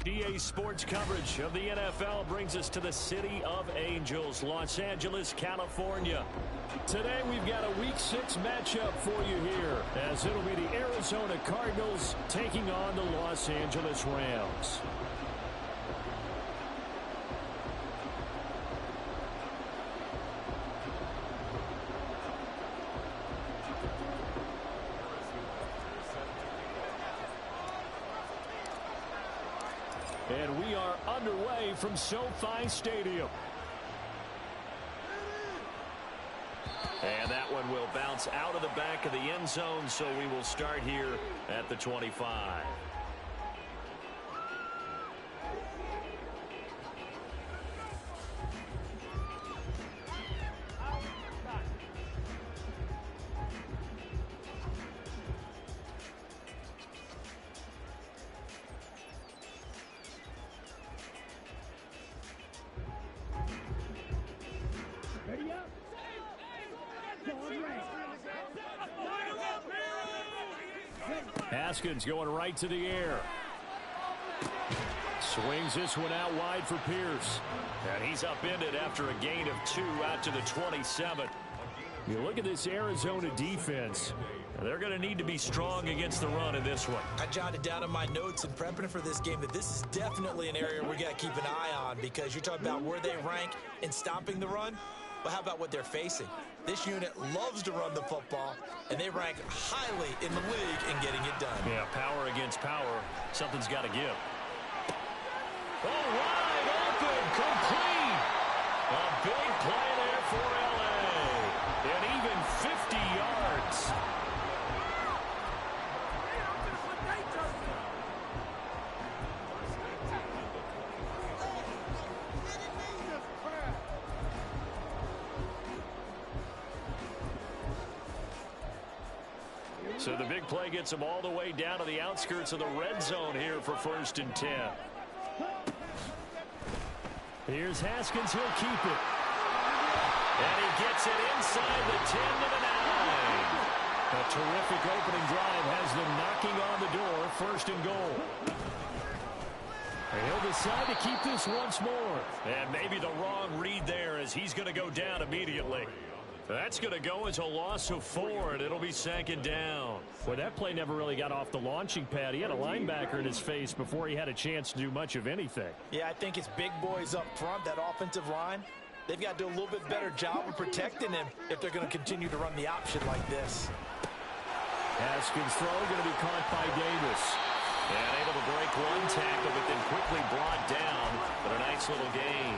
EA Sports coverage of the NFL brings us to the City of Angels, Los Angeles, California. Today we've got a Week 6 matchup for you here, as it'll be the Arizona Cardinals taking on the Los Angeles Rams. And we are underway from SoFi Stadium. And that one will bounce out of the back of the end zone, so we will start here at the 25. Haskins going right to the air. Swings this one out wide for Pierce. And he's upended after a gain of 2 out to the 27. You look at this Arizona defense. They're going to need to be strong against the run in this one. I jotted down in my notes in prepping for this game that this is definitely an area we got to keep an eye on, because you're talking about where they rank in stopping the run. But how about what they're facing? This unit loves to run the football, and they rank highly in the league in getting it done. Yeah, power against power. Something's got to give. Oh, wide open, complete. A big play there for L.A. And even 50 yards. So the big play gets him all the way down to the outskirts of the red zone here for 1st and 10. Here's Haskins. He'll keep it. And he gets it inside the 10 to the 9. A terrific opening drive has them knocking on the door. 1st and goal. And he'll decide to keep this once more. And maybe the wrong read there, as he's going to go down immediately. That's going to go as a loss of 4, and it'll be 2nd down. Well, that play never really got off the launching pad. He had a linebacker in his face before he had a chance to do much of anything. Yeah, I think it's big boys up front, that offensive line. They've got to do a little bit better job of protecting him if they're going to continue to run the option like this. Haskins' throw going to be caught by Davis. And able to break one tackle, but then quickly brought down. But a nice little gain.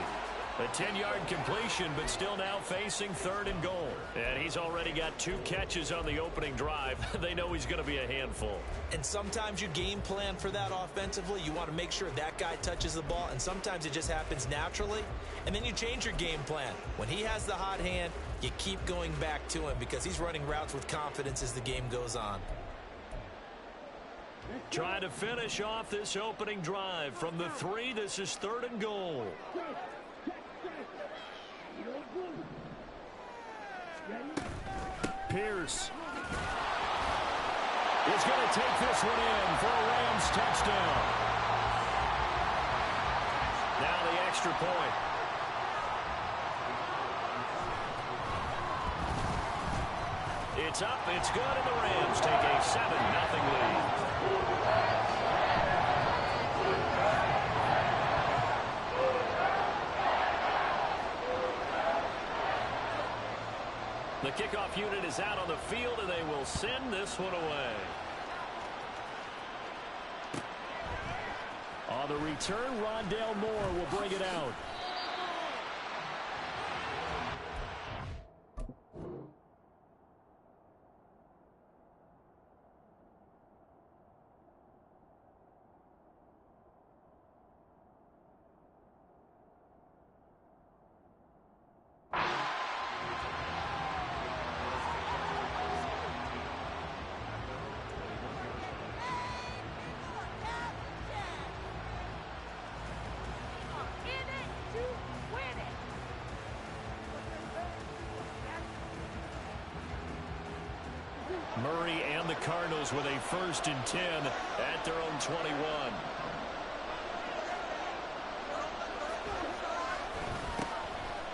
A 10-yard completion, but still now facing 3rd and goal. And he's already got 2 catches on the opening drive. They know he's going to be a handful. And sometimes you game plan for that offensively. You want to make sure that guy touches the ball, and sometimes it just happens naturally. And then you change your game plan. When he has the hot hand, you keep going back to him because he's running routes with confidence as the game goes on. Trying to finish off this opening drive from the 3. This is 3rd and goal. Pierce is going to take this one in for a Rams touchdown. Now the extra point. It's up, it's good, and the Rams take a 7-0 lead. The kickoff unit is out on the field, and they will send this one away. On the return, Rondale Moore will bring it out. Murray and the Cardinals with a 1st and 10 at their own 21.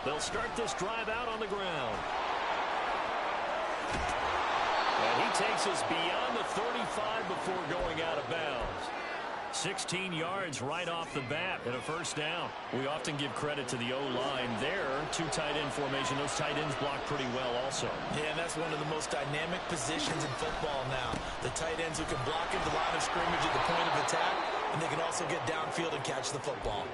They'll start this drive out on the ground. And he takes us beyond the 35 before going out of bounds. 16 yards right off the bat and a first down. We often give credit to the O-line there. Two tight end formation. Those tight ends block pretty well also. Yeah, and that's one of the most dynamic positions in football now. The tight ends who can block at the line of scrimmage at the point of attack, and they can also get downfield and catch the football.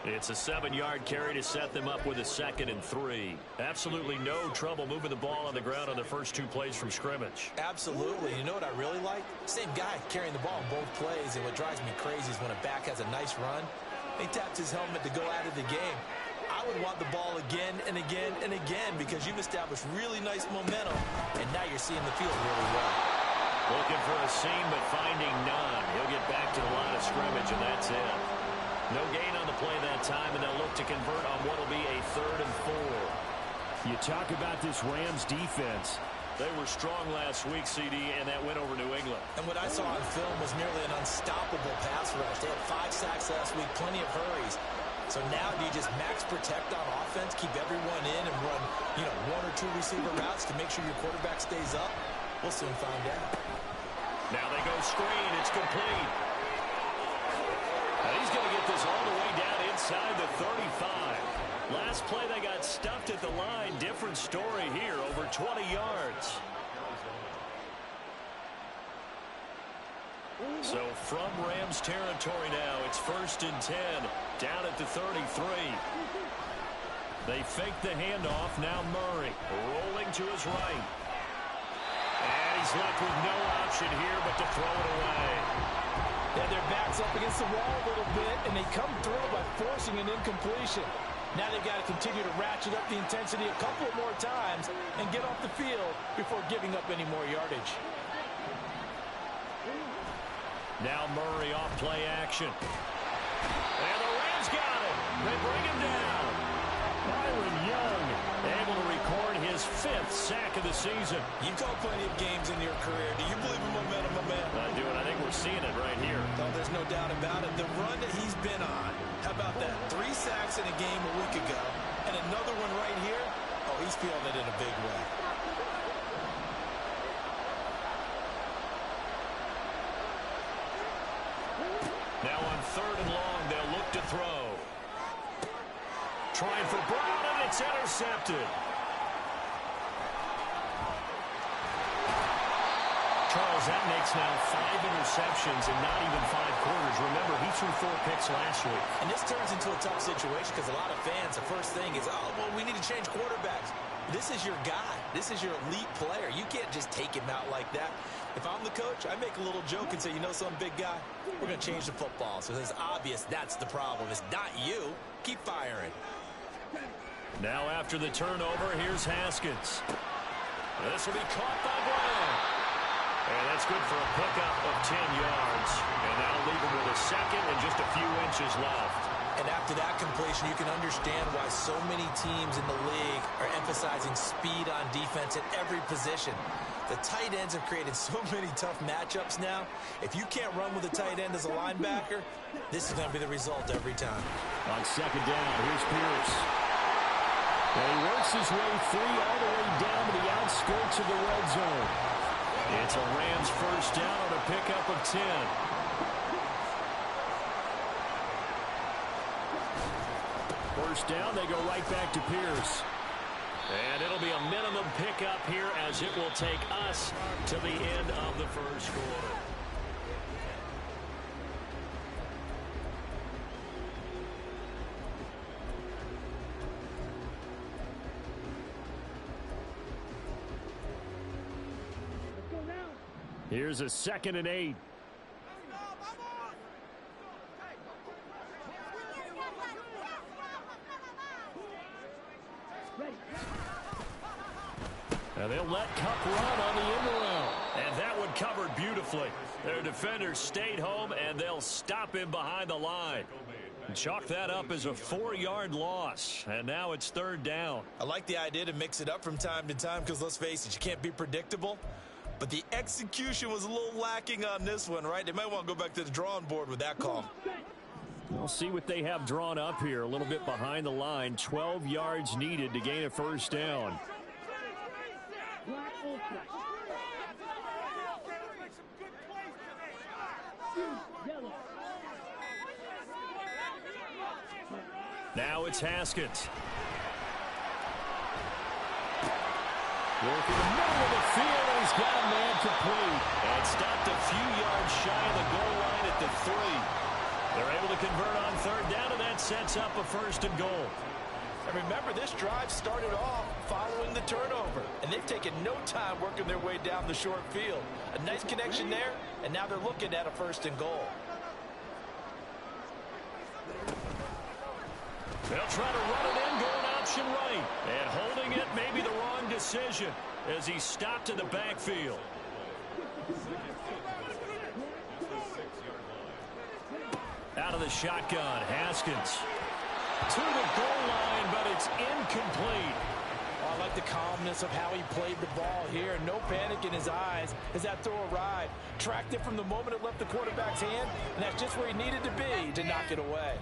It's a 7-yard carry to set them up with a 2nd and 3. Absolutely no trouble moving the ball on the ground on the first 2 plays from scrimmage. Absolutely. You know what I really like? Same guy carrying the ball in both plays, and what drives me crazy is when a back has a nice run, he taps his helmet to go out of the game. I would want the ball again and again and again because you've established really nice momentum, and now you're seeing the field really well. Looking for a seam, but finding none. He'll get back to the line of scrimmage, and that's it. No gain on the play that time, and they'll look to convert on what will be a 3rd and 4. You talk about this Rams defense. They were strong last week, CD, and that went over New England. And what I saw on film was nearly an unstoppable pass rush. They had 5 sacks last week, plenty of hurries. So now do you just max protect on offense, keep everyone in, and run, 1 or 2 receiver routes to make sure your quarterback stays up? We'll soon find out. Now they go screen. It's complete. And he's going to get this all the way down inside the 35. Last play they got stuffed at the line. Different story here, over 20 yards. So from Rams territory now, it's 1st and 10, down at the 33. They fake the handoff. Now Murray rolling to his right. And he's left with no option here but to throw it away. Yeah, their back's up against the wall a little bit, and they come through by forcing an incompletion. Now they've got to continue to ratchet up the intensity a couple more times and get off the field before giving up any more yardage. Now Murray off play action. And the Rams got it. They bring him down. Byron Young able to record his 5th sack of the season. You've called plenty of games in your career. Do you believe in momentum, my man? I do, and I think we're seeing it right here. No, there's no doubt about it. The run that he's been on, how about that? 3 sacks in a game a week ago, and another one right here. Oh, he's feeling it in a big way. Now on 3rd and long, they'll look to throw. Trying for Brown, and it's intercepted. Charles, that makes now 5 interceptions in not even 5 quarters. Remember, he threw 4 picks last week. And this turns into a tough situation because a lot of fans, the first thing is, oh, well, we need to change quarterbacks. This is your guy. This is your elite player. You can't just take him out like that. If I'm the coach, I make a little joke and say, you know some big guy, we're going to change the football. So it's obvious that's the problem. It's not you. Keep firing. Now after the turnover, here's Haskins. This will be caught by Brown. And that's good for a pickup of 10 yards. And that'll leave him with a 2nd and just a few inches left. And after that completion, you can understand why so many teams in the league are emphasizing speed on defense at every position. The tight ends have created so many tough matchups now. If you can't run with a tight end as a linebacker, this is going to be the result every time. On 2nd down, here's Pierce. And he works his way free all the way down to the outskirts of the red zone. It's a Rams 1st down on a pickup of 10. First down, they go right back to Pierce. And it'll be a minimum pickup here as it will take us to the end of the 1st quarter. Here's a 2nd and 8. And they'll let Kupp run on the end around. And that one covered beautifully. Their defenders stayed home, and they'll stop him behind the line. Chalk that up as a 4-yard loss. And now it's 3rd down. I like the idea to mix it up from time to time because, let's face it, you can't be predictable. But the execution was a little lacking on this one, right? They might want to go back to the drawing board with that call. We'll see what they have drawn up here. A little bit behind the line. 12 yards needed to gain a first down. Now it's Haskins. Working the middle of the field, and he's got a man complete. And stopped a few yards shy of the goal line at the 3. They're able to convert on third down, and that sets up a first and goal. And remember, this drive started off following the turnover, and they've taken no time working their way down the short field. A nice connection there, and now they're looking at a first and goal. They'll try to run it in, going option right. And holding it may be the wrong decision as he stopped in the backfield. Out of the shotgun, Haskins. To the goal line, but it's incomplete. Oh, I like the calmness of how he played the ball here. No panic in his eyes as that throw arrived. Tracked it from the moment it left the quarterback's hand, and that's just where he needed to be to knock it away.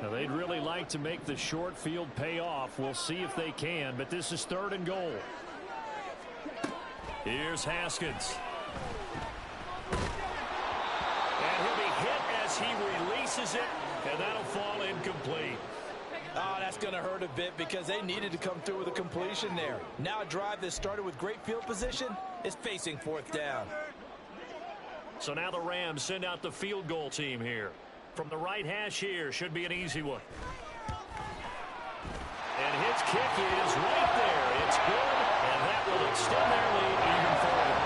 Now, they'd really like to make the short field pay off. We'll see if they can, but this is third and goal. Here's Haskins. And he'll be hit as he releases it, and that'll fall incomplete. Oh, that's going to hurt a bit because they needed to come through with a completion there. Now a drive that started with great field position is facing fourth down. So now the Rams send out the field goal team here. From the right hash here, should be an easy one. And his kick is right there. It's good, and that will extend their lead even further.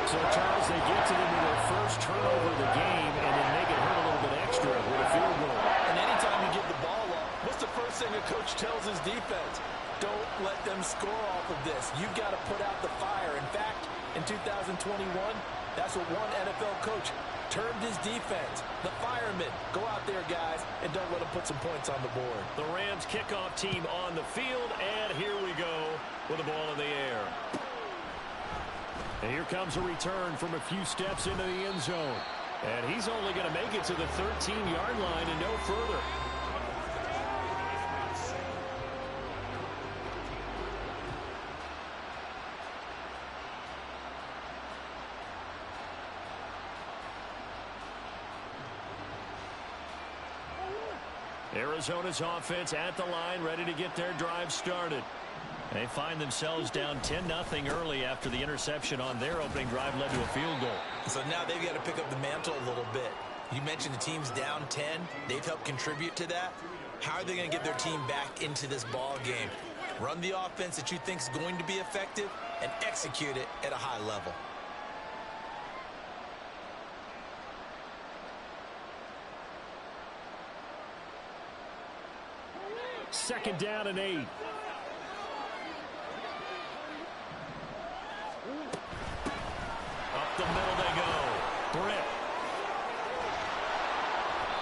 So, Charles, they get to them with their first turnover of the game and then make it hurt a little bit extra with a field goal. And anytime you give the ball up, what's the first thing a coach tells his defense? Don't let them score off of this. You've got to put out the fire. In fact, in 2021, that's what one NFL coach termed his defense. The firemen. Go out there, guys, and don't let them put some points on the board. The Rams kickoff team on the field, and here we go with the ball in the air. And here comes a return from a few steps into the end zone. And he's only going to make it to the 13-yard line and no further. Arizona's offense at the line, ready to get their drive started. They find themselves down 10-0 early after the interception on their opening drive led to a field goal. So now they've got to pick up the mantle a little bit. You mentioned the team's down 10. They've helped contribute to that. How are they going to get their team back into this ball game? Run the offense that you think is going to be effective and execute it at a high level. Second down and 8. Up the middle they go. Britt.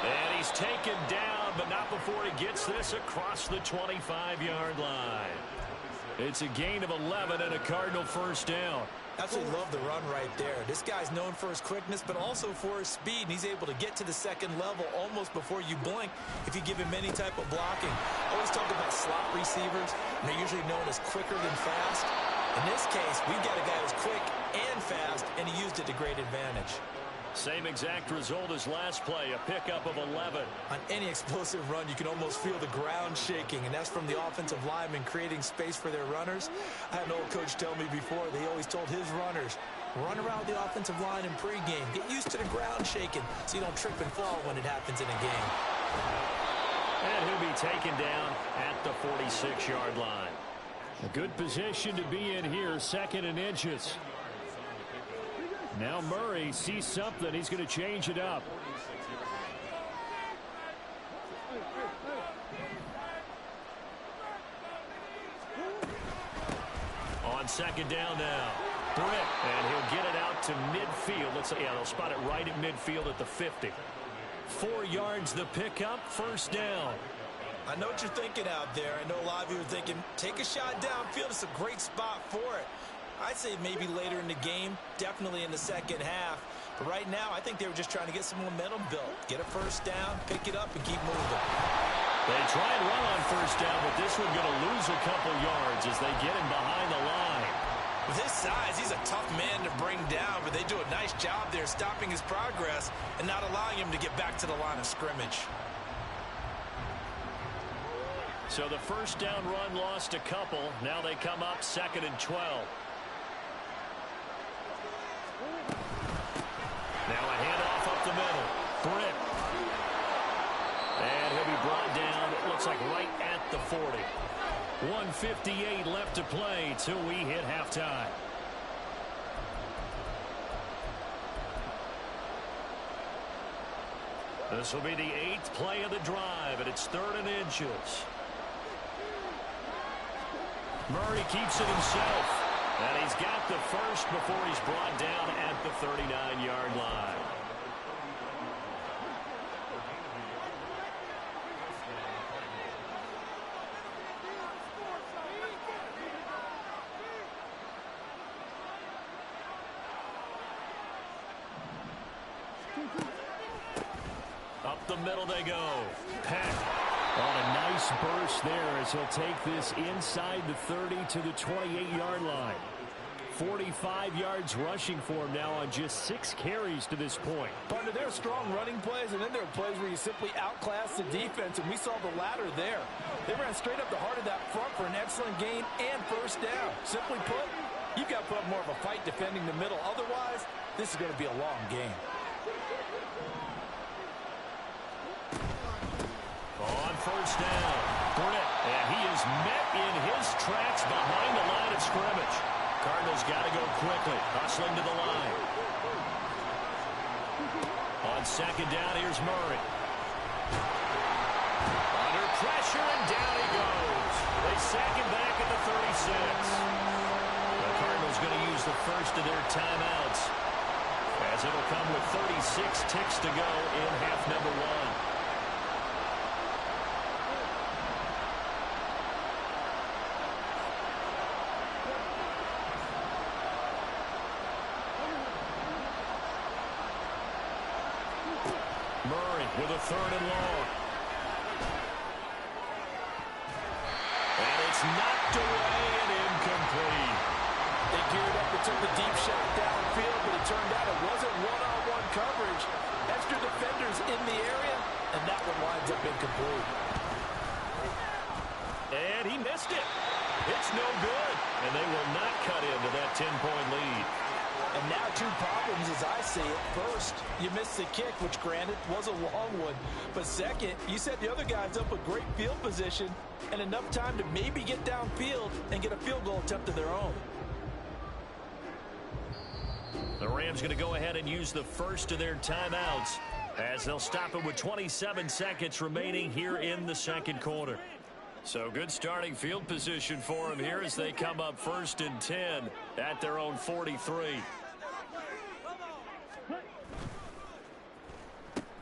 And he's taken down, but not before he gets this across the 25-yard line. It's a gain of 11 and a Cardinal first down. Absolutely love the run right there. This guy's known for his quickness, but also for his speed, and he's able to get to the second level almost before you blink if you give him any type of blocking. I always talk about slot receivers, and they're usually known as quicker than fast. In this case, we've got a guy who's quick and fast, and he used it to great advantage. Same exact result as last play, a pickup of 11. On any explosive run, you can almost feel the ground shaking, and that's from the offensive linemen creating space for their runners. I had an old coach tell me before, they always told his runners, run around the offensive line in pregame. Get used to the ground shaking so you don't trip and fall when it happens in a game. And he'll be taken down at the 46-yard line. A good position to be in here, second and inches. Now Murray sees something. He's going to change it up. On second down now. Britt. And he'll get it out to midfield. They'll spot it right at midfield at the 50. 4 yards the pickup, first down. I know what you're thinking out there. I know a lot of you are thinking, take a shot downfield. It's a great spot for it. I'd say maybe later in the game, definitely in the second half. But right now, I think they were just trying to get some momentum built. Get a first down, pick it up, and keep moving. They try and run on first down, but this one going to lose a couple yards as they get him behind the line. With his size, he's a tough man to bring down, but they do a nice job there stopping his progress and not allowing him to get back to the line of scrimmage. So the first down run lost a couple. Now they come up 2nd and 12. Now a handoff up the middle. Britt. And he'll be brought down, it looks like right at the 40. 1:58 left to play till we hit halftime. This will be the 8th play of the drive, and it's 3rd and inches. Murray keeps it himself. And he's got the first before he's brought down at the 39-yard line. Up the middle they go. Peck on a nice burst there as he'll take this inside the 30 to the 28-yard line. 45 yards rushing for him now on just 6 carries to this point. Partner, there are strong running plays, and then there are plays where you simply outclass the defense, and we saw the latter there. They ran straight up the heart of that front for an excellent gain and first down. Simply put, you've got to put up more of a fight defending the middle. Otherwise, this is going to be a long game. On first down, Britt, and he is met in his tracks behind the line of scrimmage. Cardinals got to go quickly, hustling to the line. On second down, here's Murray. Under pressure, and down he goes. They sack him back at the 36. The Cardinals going to use the first of their timeouts, as it'll come with 36 ticks to go in half number 1. With a 3rd and long. And it's knocked away and incomplete. They geared up and took the deep shot downfield, but it turned out it wasn't one-on-one coverage. Extra defenders in the area, and that one winds up incomplete. And he missed it. It's no good. And they will not cut into that 10-point lead. And now 2 problems as I see it. First, you missed the kick, which granted was a long one. But second, you set the other guys up with great field position and enough time to maybe get downfield and get a field goal attempt of their own. The Rams going to go ahead and use the first of their timeouts as they'll stop it with 27 seconds remaining here in the second quarter. So good starting field position for them here as they come up 1st and 10 at their own 43.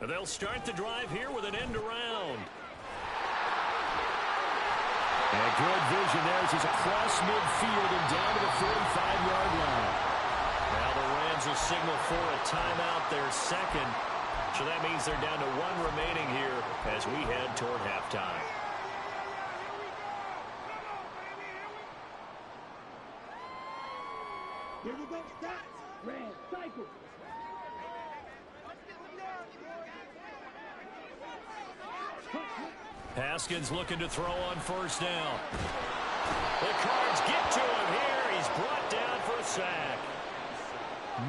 They'll start the drive here with an end around. And good vision there as he's across midfield and down to the 45-yard line. Now the Rams will signal for a timeout, their second. So that means they're down to 1 remaining here as we head toward halftime. Here we go, stats. Red, cycle. Haskins looking to throw on first down. The Cards get to him here. He's brought down for a sack.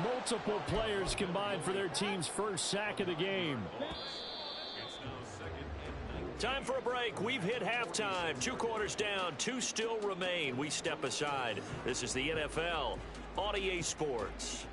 Multiple players combined for their team's first sack of the game. Time for a break. We've hit halftime. 2 quarters down. 2 still remain. We step aside. This is the NFL on EA Sports.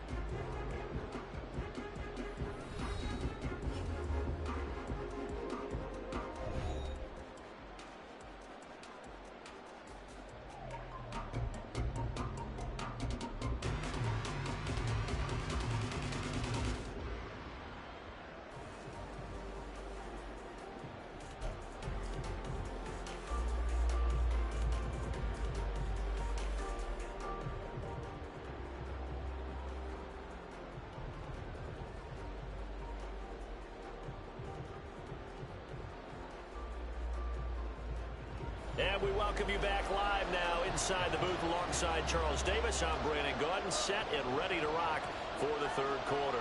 And we welcome you back live now inside the booth alongside Charles Davis. I'm Brandon Gaudin, set and ready to rock for the third quarter.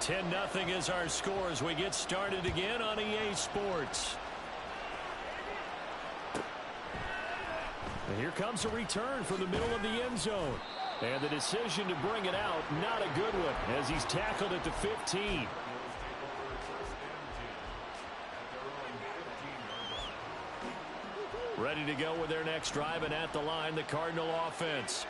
10-0 is our score as we get started again on EA Sports. And here comes a return from the middle of the end zone. And the decision to bring it out, not a good one, as he's tackled at the 15. Ready to go with their next drive, and at the line, the Cardinal offense.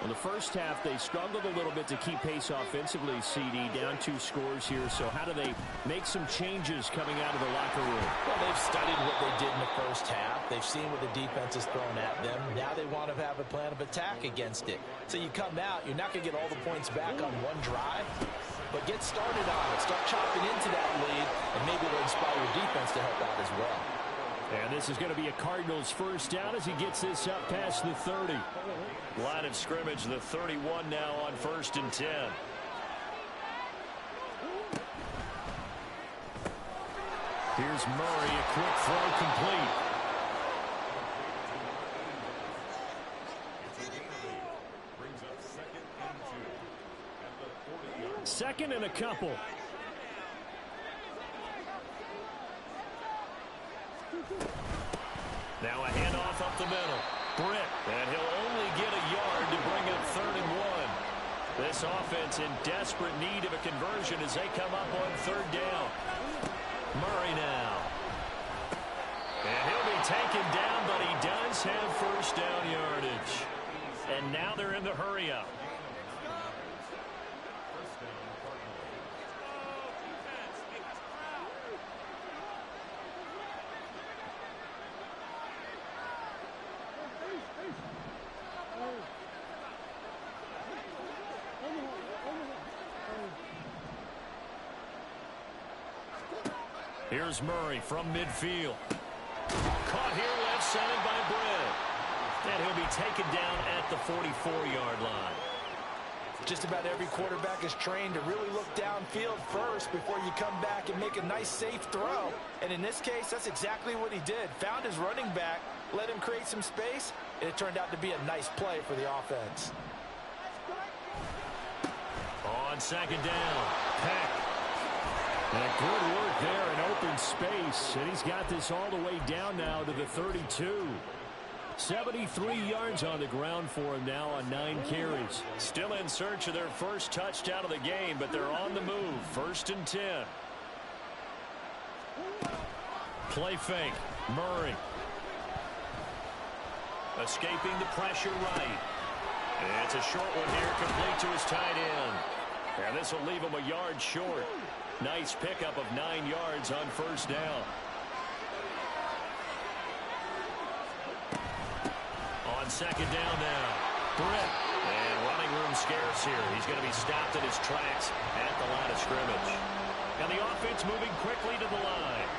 In the first half, they struggled a little bit to keep pace offensively, CD, down 2 scores here. So how do they make some changes coming out of the locker room? Well, they've studied what they did in the first half. They've seen what the defense has thrown at them. Now they want to have a plan of attack against it. So you come out, you're not going to get all the points back on one drive, but get started on it. Start chopping into that lead, and maybe it'll inspire your defense to help out as well. And this is going to be a Cardinals first down as he gets this up past the 30. Line of scrimmage, the 31 now on 1st and 10. Here's Murray, a quick throw complete. Second and a couple. Now a handoff up the middle. Britt, and he'll only get a yard to bring up 3rd and 1. This offense in desperate need of a conversion as they come up on 3rd down. Murray now. And he'll be taken down, but he does have first down yardage. And now they're in the hurry up. Here's Murray from midfield. Caught here left side by Britt. And he'll be taken down at the 44-yard line. Just about every quarterback is trained to really look downfield first before you come back and make a nice, safe throw. And in this case, that's exactly what he did. Found his running back, let him create some space, and it turned out to be a nice play for the offense. On 2nd down, Peck. And good work there in open space. And he's got this all the way down now to the 32. 73 yards on the ground for him now on 9 carries. Still in search of their first touchdown of the game, but they're on the move. 1st and 10. Play fake. Murray. Escaping the pressure right. And it's a short one here, complete to his tight end. And this will leave him a yard short. Nice pickup of 9 yards on 1st down. On 2nd down now. Britt. And running room scarce here. He's going to be stopped in his tracks at the line of scrimmage. And the offense moving quickly to the line.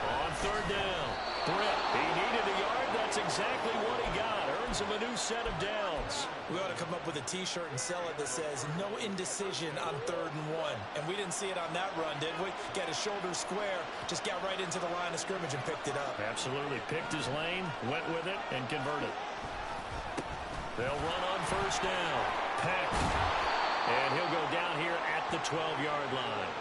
On 3rd down. Britt. He needed a yard. That's exactly what he got. Earns him a new set of downs. We ought to come up with a T-shirt and sell it that says no indecision on 3rd and 1. And we didn't see it on that run, did we? Got his shoulder square, just got right into the line of scrimmage and picked it up. Absolutely. Picked his lane, went with it, and converted. They'll run on 1st down. Peck. And he'll go down here at the 12-yard line.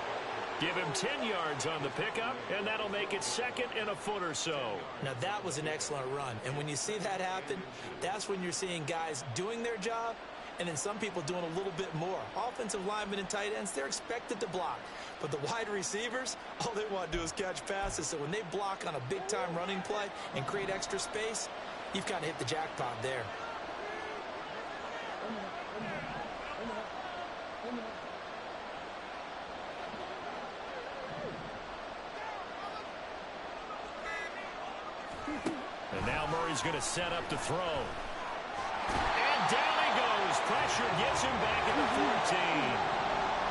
Give him 10 yards on the pickup, and that'll make it 2nd and a foot or so. Now, that was an excellent run. And when you see that happen, that's when you're seeing guys doing their job and then some people doing a little bit more. Offensive linemen and tight ends, they're expected to block. But the wide receivers, all they want to do is catch passes. So when they block on a big-time running play and create extra space, you've kind of hit the jackpot there. And now Murray's going to set up to throw. And down he goes. Pressure gets him back at the 14.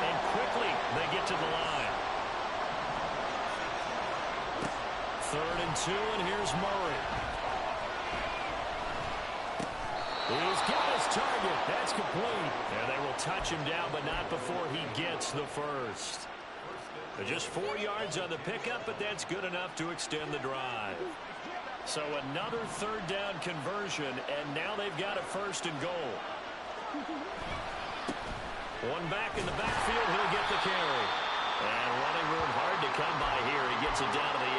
And quickly they get to the line. 3rd and 2, and here's Murray. He's got his target. That's complete. And they will touch him down, but not before he gets the first. Just 4 yards on the pickup, but that's good enough to extend the drive. So another third down conversion, and now they've got a first and goal. One back in the backfield, he'll get the carry. And running room hard to come by here. He gets it down to the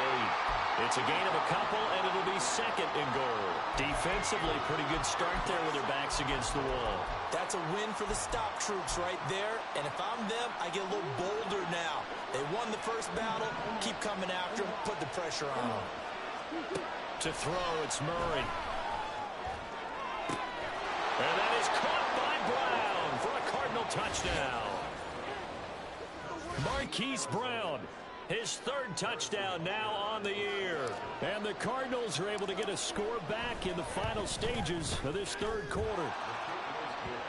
8. It's a gain of a couple, and it'll be second and goal. Defensively, pretty good start there with their backs against the wall. That's a win for the stop troops right there. And if I'm them, I get a little bolder now. They won the first battle. Keep coming after them. Put the pressure on them. To throw, it's Murray. And that is caught by Brown for a Cardinal touchdown. Marquise Brown, his third touchdown now on the year. And the Cardinals are able to get a score back in the final stages of this third quarter.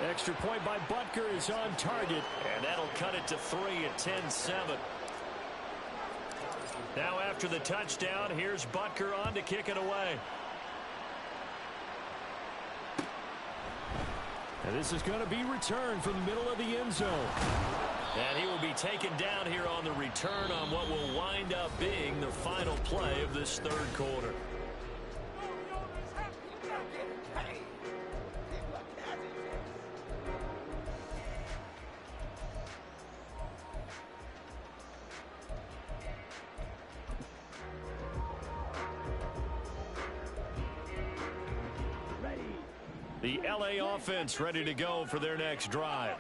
Extra point by Butker is on target. And that'll cut it to 3 at 10-7. Now after the touchdown, here's Butker on to kick it away. And this is going to be returned from the middle of the end zone. And he will be taken down here on the return on what will wind up being the final play of this third quarter. The LA offense ready to go for their next drive.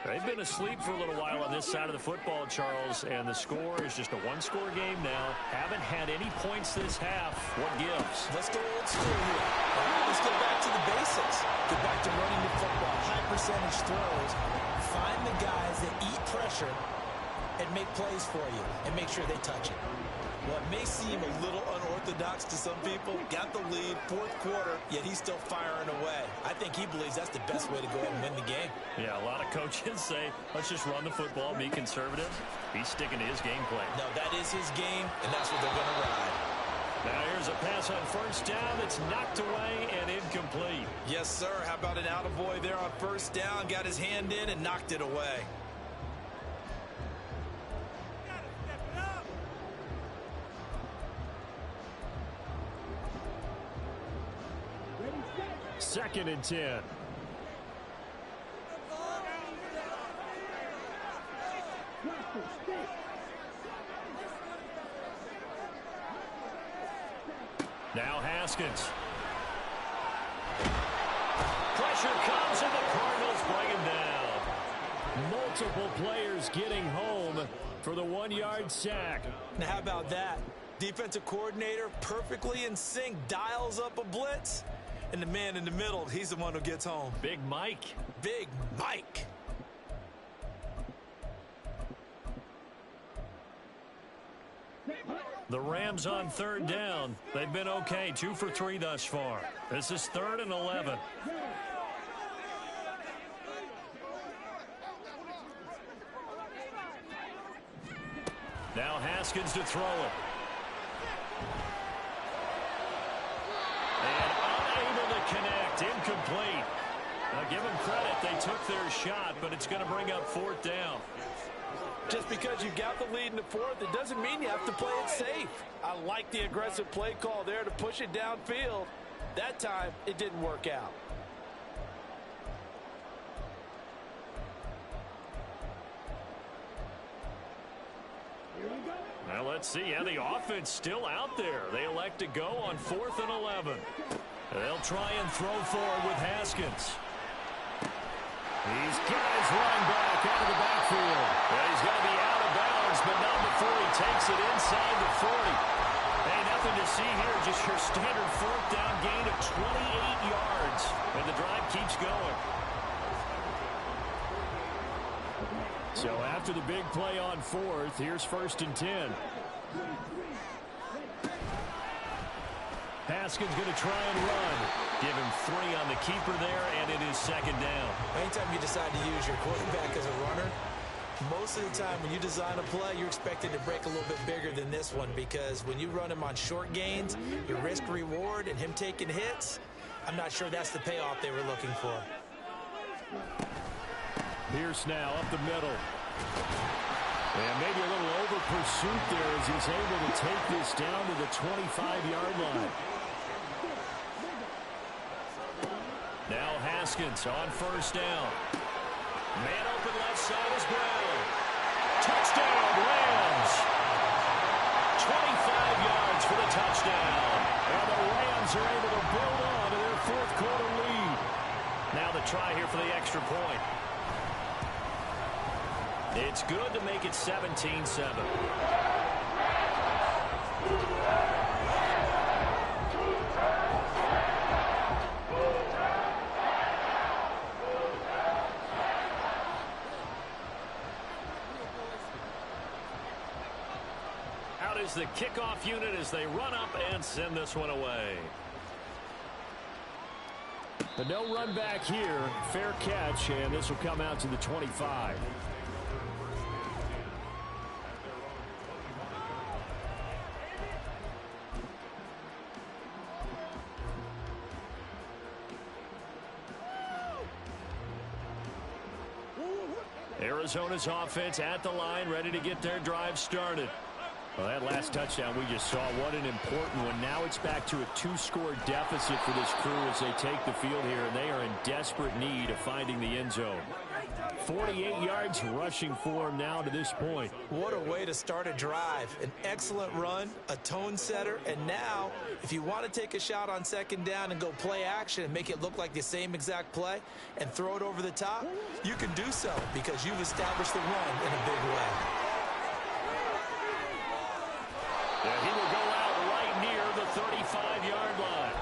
They've been asleep for a little while on this side of the football, Charles, and the score is just a one-score game now. Haven't had any points this half. What gives? Let's go old school here. Let's get back to the basics. Get back to running the football. High percentage throws. Find the guys that eat pressure and make plays for you and make sure they touch it. Well, it may seem a little unorthodox to some people. Got the lead, fourth quarter, yet he's still firing away. I think he believes that's the best way to go ahead and win the game. Yeah, a lot of coaches say, let's just run the football, be conservative. He's sticking to his game plan. No, that is his game, and that's what they're going to ride. Now here's a pass on first down that's knocked away and incomplete. Yes, sir. How about an attaboy there on first down? Got his hand in and knocked it away. Second and 10. Now Haskins. Pressure comes and the Cardinals bring him down. Multiple players getting home for the 1-yard sack. Now how about that? Defensive coordinator perfectly in sync, dials up a blitz. And the man in the middle, he's the one who gets home. Big Mike. Big Mike. The Rams on third down. They've been okay, 2 for 3 thus far. This is 3rd and 11. Now Haskins to throw it. And unable to connect, incomplete. Now give them credit, they took their shot, but it's going to bring up 4th down. Just because you got the lead in the fourth, it doesn't mean you have to play it safe. I like the aggressive play call there to push it downfield. That time, it didn't work out. Well, let's see. Yeah, the offense still out there. They elect to go on 4th and 11. They'll try and throw forward with Haskins. He's got his running back out of the backfield. Well, he's going to be out of bounds, but not before he takes it inside the 40. Hey, nothing to see here. Just your standard 4th down gain of 28 yards. And the drive keeps going. So after the big play on 4th, here's 1st and 10. Haskins going to try and run. Give him 3 on the keeper there, and it is 2nd down. Anytime you decide to use your quarterback as a runner, most of the time when you design a play, you're expected to break a little bit bigger than this one, because when you run him on short gains, your risk reward and him taking hits, I'm not sure that's the payoff they were looking for. Pierce now up the middle. And maybe a little over pursuit there as he's able to take this down to the 25-yard line. Now Haskins on first down. Man open left side is Brown. Touchdown, Rams. 25 yards for the touchdown. And the Rams are able to build on to their fourth quarter lead. Now the try here for the extra point. It's good to make it 17-7. Out is the kickoff unit as they run up and send this one away. But no run back here. Fair catch, and this will come out to the 25. Arizona's offense at the line, ready to get their drive started. Well, that last touchdown we just saw, what an important one. Now it's back to a 2-score deficit for this crew as they take the field here, and they are in desperate need of finding the end zone. 48 yards rushing for him now to this point. What a way to start a drive. An excellent run, a tone setter, and now if you want to take a shot on second down and go play action and make it look like the same exact play and throw it over the top, you can do so because you've established the run in a big way. Yeah, he will go out right near the 35-yard line.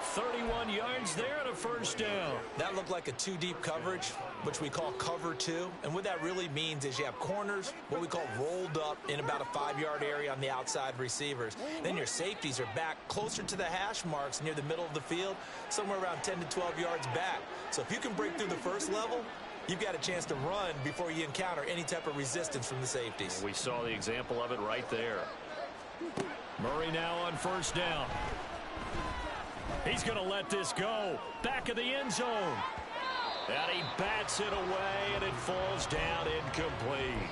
31 yards there and a first down. That looked like a 2-deep coverage, which we call cover 2. And what that really means is you have corners, what we call rolled up in about a 5-yard area on the outside receivers. Then your safeties are back closer to the hash marks near the middle of the field, somewhere around 10 to 12 yards back. So if you can break through the first level, you've got a chance to run before you encounter any type of resistance from the safeties. We saw the example of it right there. Murray now on first down. He's going to let this go. Back of the end zone. And he bats it away, and it falls down incomplete.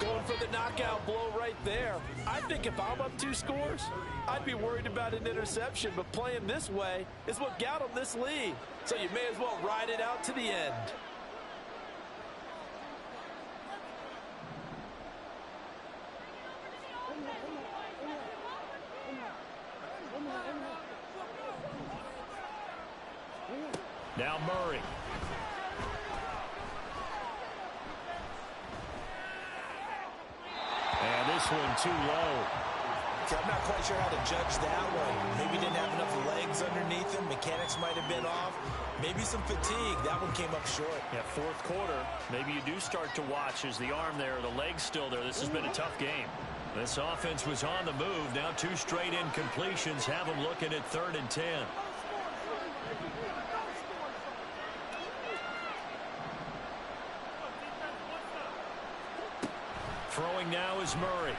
Going for the knockout blow right there. I think if I'm up 2 scores, I'd be worried about an interception, but playing this way is what got him this lead. So you may as well ride it out to the end. Now Murray. And this one too low. I'm not quite sure how to judge that one. Maybe didn't have enough legs underneath him. Mechanics might have been off. Maybe some fatigue. That one came up short. Yeah, fourth quarter. Maybe you do start to watch. Is the arm there, the leg's still there? This has been a tough game. This offense was on the move. Now 2 straight incompletions have them looking at 3rd and 10. Throwing now is Murray.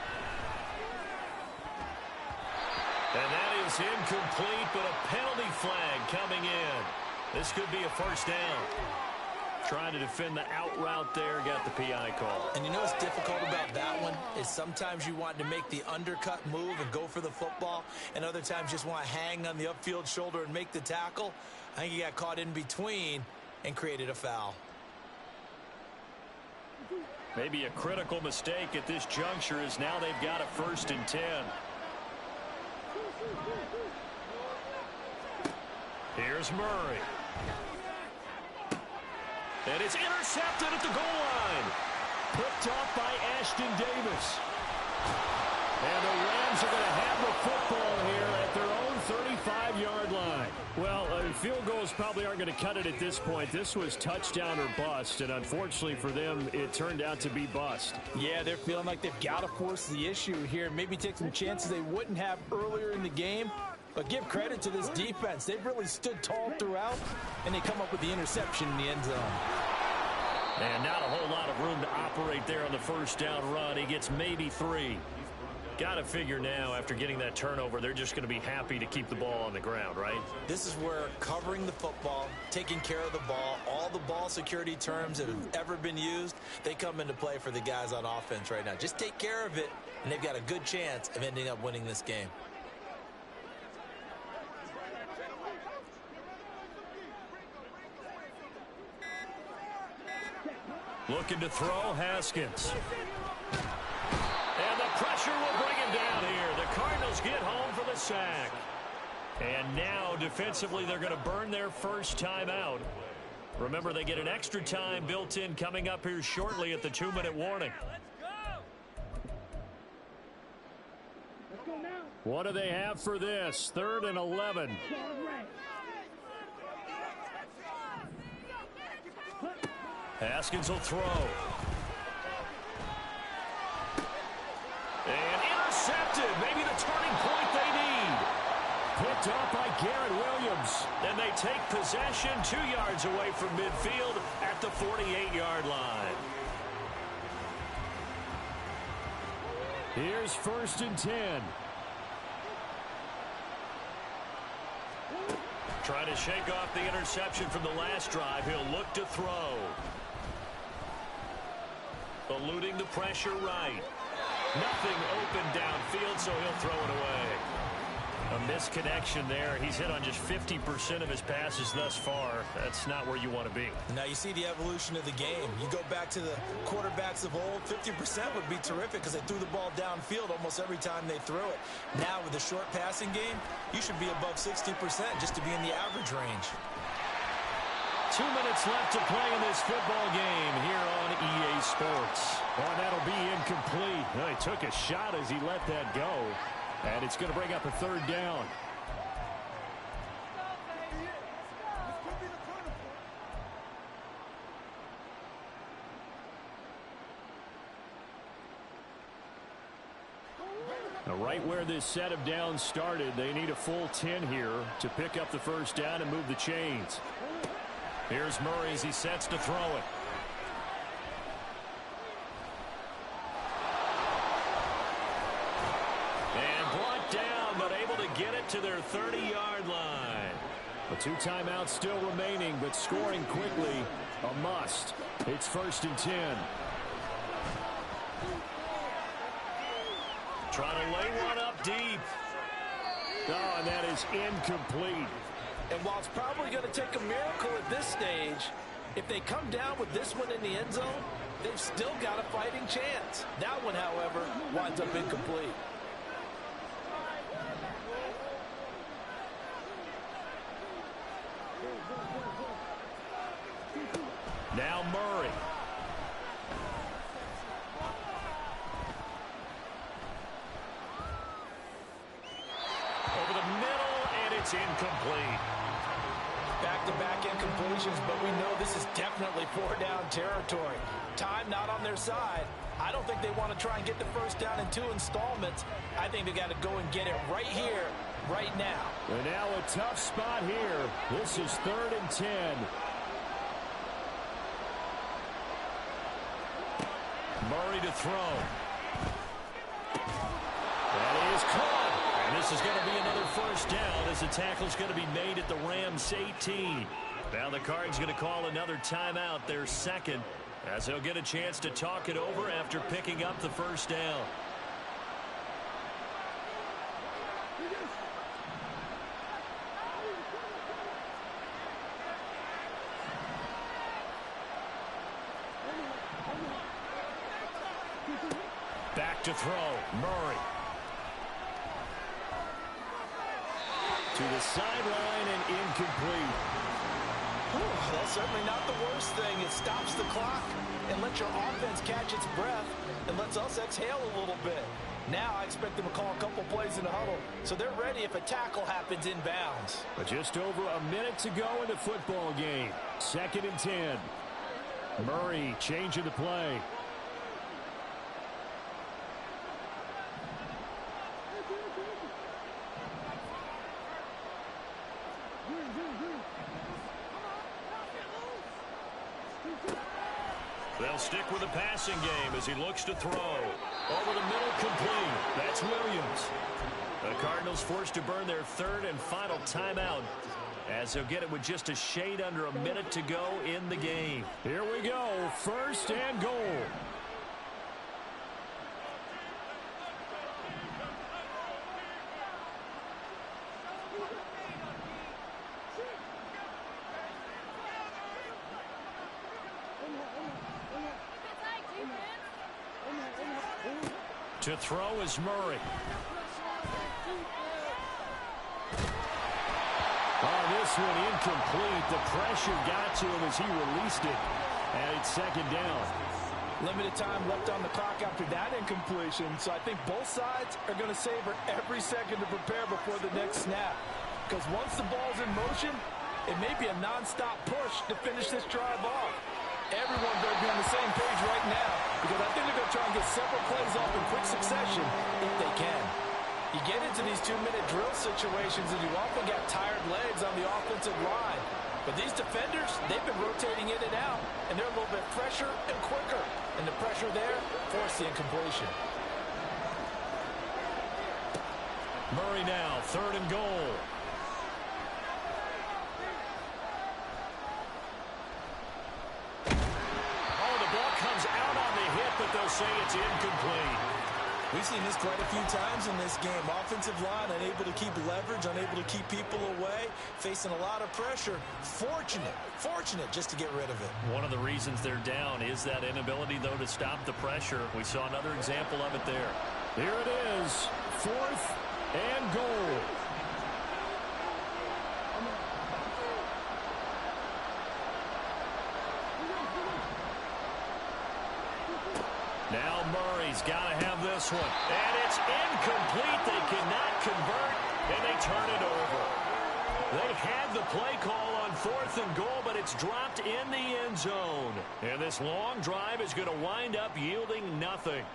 And that is incomplete, but a penalty flag coming in. This could be a first down. Trying to defend the out route there, got the PI call. And you know what's difficult about that one is sometimes you want to make the undercut move and go for the football, and other times just want to hang on the upfield shoulder and make the tackle. I think he got caught in between and created a foul. Maybe a critical mistake at this juncture is now they've got a 1st and 10. Here's Murray. And it's intercepted at the goal line. Picked off by Ashton Davis. And the Rams are going to have the football here at their own 35-yard line. Well, field goals probably aren't going to cut it at this point. This was touchdown or bust, and unfortunately for them, it turned out to be bust. Yeah, they're feeling like they've got to force the issue here. Maybe take some chances they wouldn't have earlier in the game. But give credit to this defense. They've really stood tall throughout, and they come up with the interception in the end zone. And not a whole lot of room to operate there on the first down run. He gets maybe 3. Got to figure now, after getting that turnover, they're just going to be happy to keep the ball on the ground, right? This is where covering the football, taking care of the ball, all the ball security terms that have ever been used, they come into play for the guys on offense right now. Just take care of it, and they've got a good chance of ending up winning this game. Looking to throw, Haskins. And the pressure will bring him down here. The Cardinals get home for the sack. And now, defensively, they're going to burn their first time out. Remember, they get an extra time built in coming up here shortly at the 2-minute warning. What do they have for this? 3rd and 11. Haskins will throw. And intercepted. Maybe the turning point they need. Picked up by Garrett Williams. And they take possession 2 yards away from midfield at the 48-yard line. Here's 1st and 10. Trying to shake off the interception from the last drive. He'll look to throw. Eluding the pressure right. Nothing open downfield, so he'll throw it away. A misconnection there. He's hit on just 50% of his passes thus far. That's not where you want to be. Now you see the evolution of the game. You go back to the quarterbacks of old, 50% would be terrific because they threw the ball downfield almost every time they threw it. Now with the short passing game, you should be above 60% just to be in the average range. 2 minutes left to play in this football game here on EA Sports. Oh, that'll be incomplete. Well, he took a shot as he let that go. And it's going to bring up a 3rd down. Now, right where this set of downs started, they need a full 10 here to pick up the 1st down and move the chains. Here's Murray as he sets to throw it. And brought down, but able to get it to their 30-yard line. The 2 timeouts still remaining, but scoring quickly, a must. It's 1st and 10. Trying to lay one up deep. Oh, and that is incomplete. And while it's probably going to take a miracle at this stage, if they come down with this one in the end zone, they've still got a fighting chance. That one, however, winds up incomplete. Now Murray. Over the middle, and it's incomplete. Back-to-back incompletions, but we know this is definitely 4-down territory. Time not on their side. I don't think they want to try and get the 1st down in 2 installments. I think they got to go and get it right here, right now. And now a tough spot here. This is 3rd and 10. Murray to throw. That is caught. And this is going to be another 1st down as the tackle's going to be made at the Rams 18. Now the Cards going to call another timeout, their 2nd, as they'll get a chance to talk it over after picking up the 1st down. Back to throw, Murray. To the sideline and incomplete. That's certainly not the worst thing. It stops the clock and lets your offense catch its breath and lets us exhale a little bit. Now I expect them to call a couple plays in the huddle, so they're ready if a tackle happens inbounds. But just over a minute to go in the football game. 2nd and 10. Murray changing the play. They'll stick with the passing game as he looks to throw. Over the middle, complete. That's Williams. The Cardinals forced to burn their third and final timeout, as they'll get it with just a shade under a minute to go in the game. Here we go, first and goal. To throw is Murray. Oh, this one incomplete. The pressure got to him as he released it. And it's second down. Limited time left on the clock after that incompletion, so I think both sides are going to savor every second to prepare before the next snap. Because once the ball's in motion, it may be a non-stop push to finish this drive off. Everyone better be on the same page right now, because I think they're going to try and get several plays off in quick succession if they can. You get into these 2-minute drill situations and you often got tired legs on the offensive line. But these defenders, they've been rotating in and out, and they're a little bit fresher and quicker. And the pressure there forced the incompletion. Murray now, third and goal. Oh, the ball comes out on the hit, but they'll say it's incomplete. We've seen this quite a few times in this game. Offensive line unable to keep leverage, unable to keep people away, facing a lot of pressure. Fortunate just to get rid of it. One of the reasons they're down is that inability, though, to stop the pressure. We saw another example of it there. Here it is, fourth and goal. Now Murray's got to have this one. And it's incomplete. They cannot convert, and they turn it over. They had the play call on fourth and goal, but it's dropped in the end zone. And this long drive is going to wind up yielding nothing.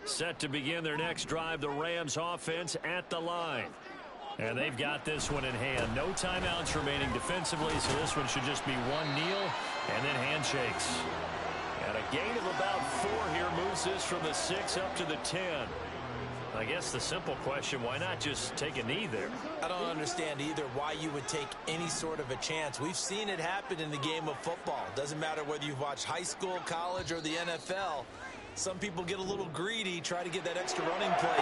Set to begin their next drive, the Rams offense at the line. And they've got this one in hand. No timeouts remaining defensively, so this one should just be one kneel and then handshakes. And a gain of about 4 here moves this from the 6 up to the 10. I guess the simple question, why not just take a knee there? I don't understand either why you would take any sort of a chance. We've seen it happen in the game of football. Doesn't matter whether you've watched high school, college, or the NFL. Some people get a little greedy, try to get that extra running play.